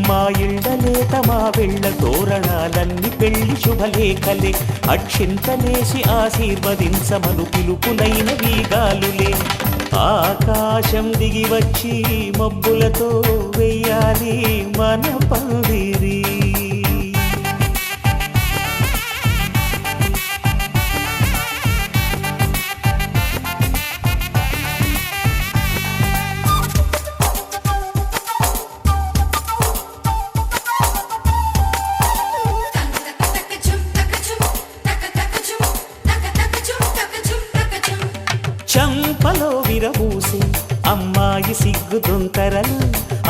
మా ఇళ్ళలేత మా వెళ్ళ తోరణాలన్నీ పెళ్లి శుభలేఖలే అక్షింతలేసి ఆశీర్వదించమను పిలుపునైన వీగాలులే ఆకాశం దిగి వచ్చి మబ్బులతో వెయ్యాలి మన పందిరి చంపలో విరబూసి అమ్మాయి సిగ్గు దొంతరలు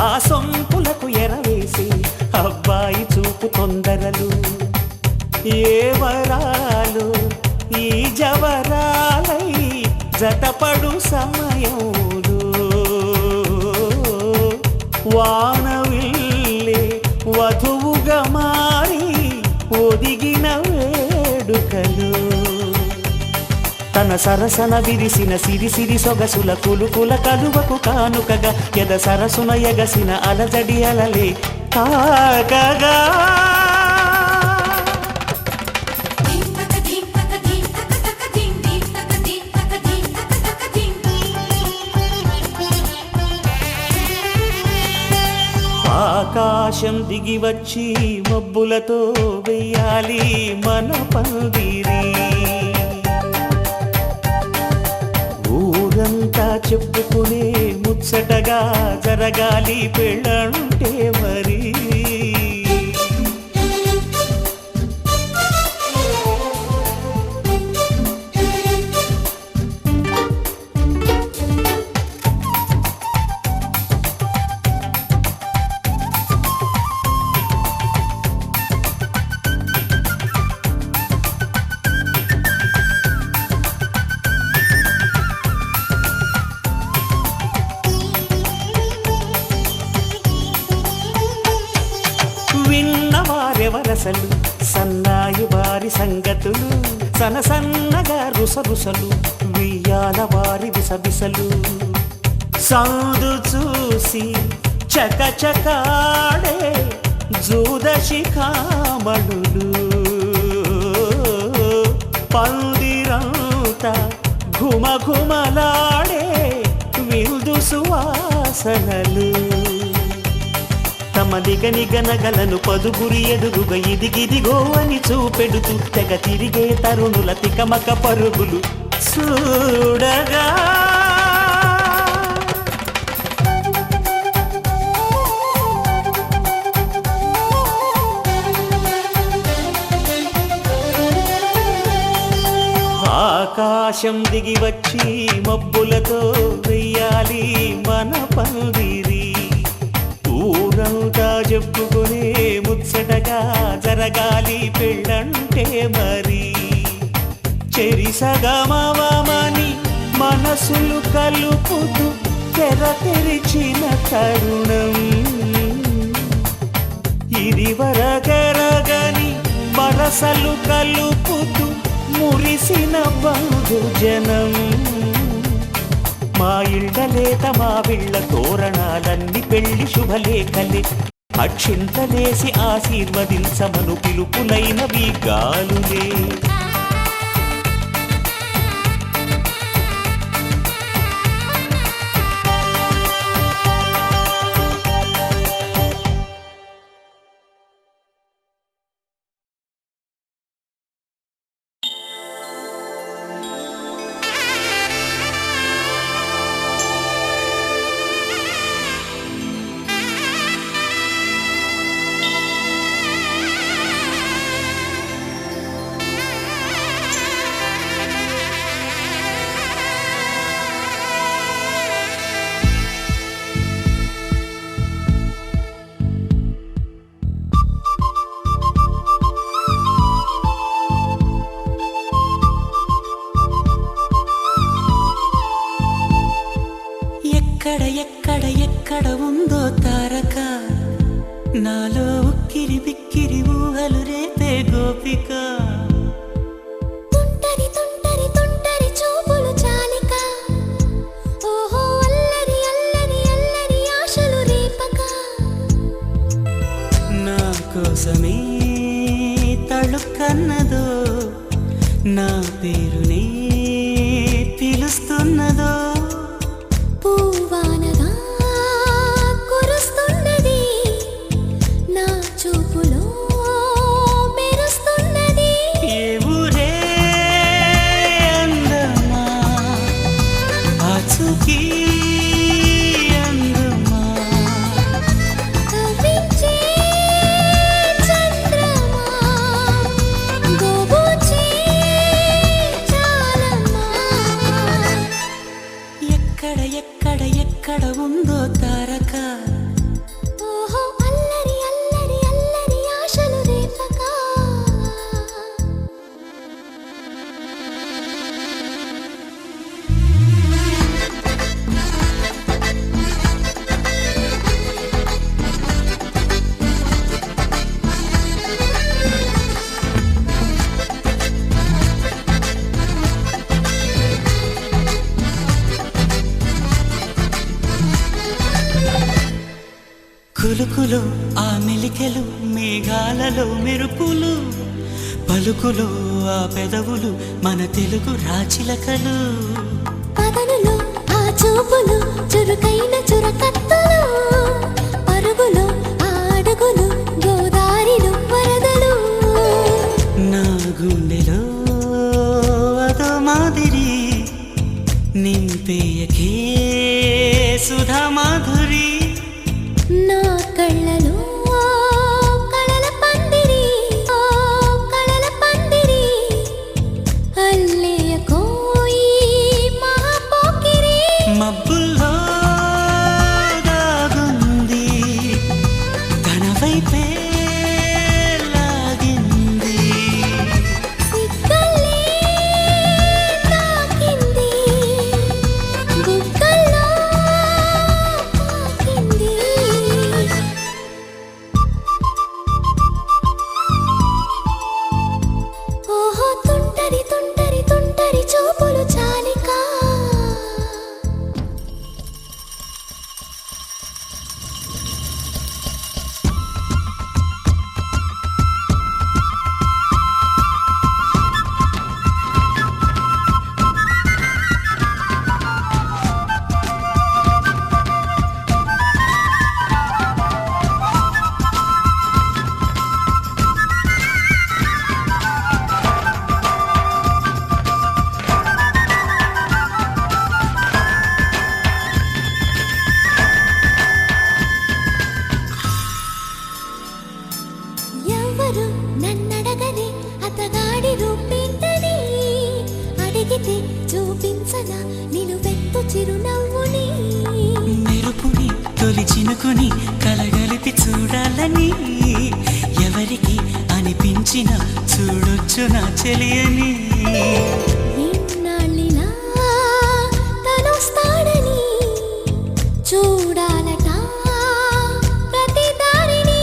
ఆ సొంపులకు ఎరవేసి అబ్బాయి చూపు తొందరలు ఏ వరాలు ఈ జవరాలై జతపడు సమయంలో వానవిల్లే వధువుగా మారి ఒదిగిన వేడుకలు తన సరసన విరిసిన సిరిసిరి సొగసుల కులుకుల కలువకు కానుకగా ఎద సరసున ఎగసిన అలజడి అలలే తాకగా ఆకాశం దిగి వచ్చి మబ్బులతో వెయ్యాలి మన పందిరి ఊరంతా చెప్పుకునే ముచ్చటగా జరగాలి పెళ్ళంటే మరి విన్నవారెవరసలు సన్నాయి వారి సంగతులు సనసన్నగా రుసరుసలు వియ్యాల వారి విసబిసలు సౌదు చూసి చకచకాడే జూదశిఖామణులు పందిరంతా ఘుమఘుమలాడే విందు సువాసనలు తమ నిగనగలను పదుగురి ఎదురుగా ఇదిగిదిగో అని చూపెడుతూ తెగ తిరిగే తరుణుల తికమక పరుగులు చూడగా ఆకాశం దిగి వచ్చి మబ్బులతో వెయ్యాలి మన పందిరి ఊరంతా చెప్పుకునే ముచ్చటగా జరగాలి పెళ్ళంటే మరి చెరిసగమవమని మనసులు కలుపుతూ తెర తెరిచిన తరుణం ఇది వరకెరగని వరసలు కలుపుతూ మురిసిన బంధుజనం మా ఇళ్ళలేత మా వీళ్ళ తోరణాలన్నీ పెళ్లి శుభలేఖలే అక్షింతలేసి ఆశీర్వదించమను పిలుపునైన వీగాలులే ఎక్కడ ఉందో తారక నాలో ఉక్కిరి బిక్కిరి ఊహలు రేపే గోపిక కోసమే తళుక్కన్నదో నా పేరునే పిలుస్తున్నదో పూవానగా కురుస్తున్నది నా చూపులో మెరుస్తున్నది ఏ ఊరే అందమా ఆచూకీ అందమా కవ్వించే చంద్రమా గోబూచే చాలమ్మా ఎక్కడ ఎక్కడ ఎక్కడ ఉందో తారక ఓహో అల్లరి అల్లరి అల్లరి ఆశలు రేపక కులుకులు ఆ మెలికెలు మేఘాలలో మెరుపులు పలుకులు ఆ పెదవులు మన తెలుగు రాచిలకలు పదనులో ఆ చూపులు చురుకైన చురకత్తులు పరుగులు ఆ అడుగులు గోదారిలు వరదలు నా గుండెలో అదో మాదిరి నింపేయకే సుధా మాధురి నా కళ్ళలో కళల పందిరి కళల పందిరి అల్లేయ కోయి మహాపోకిరి మబ్బుల్లో దాగుంది తన వైపే లాగింది సిగ్గల్లే తాకింది బుగ్గల్లో తాకింది ఓహో తుంటరి తుంటరి తుంటరి చూపులు చాలిక ఎవరు నన్నడగని అతగాడి రూపేంటని అడిగితే చూపించనా నిన్ను వెత్తు చిరునవ్వుని మెరుపుని తొలి చినుకుని కలగలిపి చూడాలని ఎవరికి అనిపించిన చూడొచ్చు నా చెలియని ఇన్నాళ్ళిలా తనొస్తాడని చూడాలట ప్రతి దారిని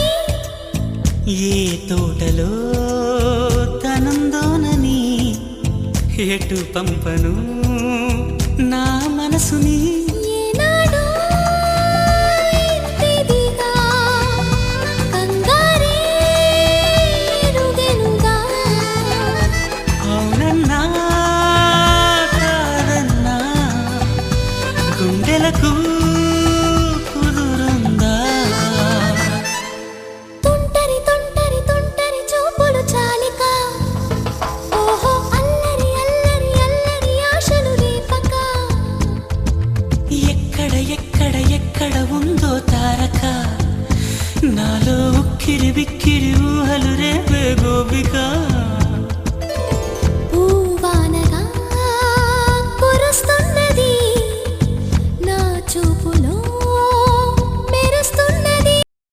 ఏ తోటలో తనందోనని ఎటు పంపను నా మనసుని ఏనాడో ఇంతిదిగా కంగారే ఎరుగెనుగా అవునన్నా కాదన్నా గుండెలకు కుదురుందా తుంటరి తుంటరి తుంటరి చూపులు చాలిక ఓహో అల్లరి అల్లరి అల్లరి ఆశలు రేపక ఎక్కడ ఎక్కడ ఎక్కడ ఉందో తారక నాలో ఉక్కిరి బిక్కిరి ఊహలు రేపే గోపిక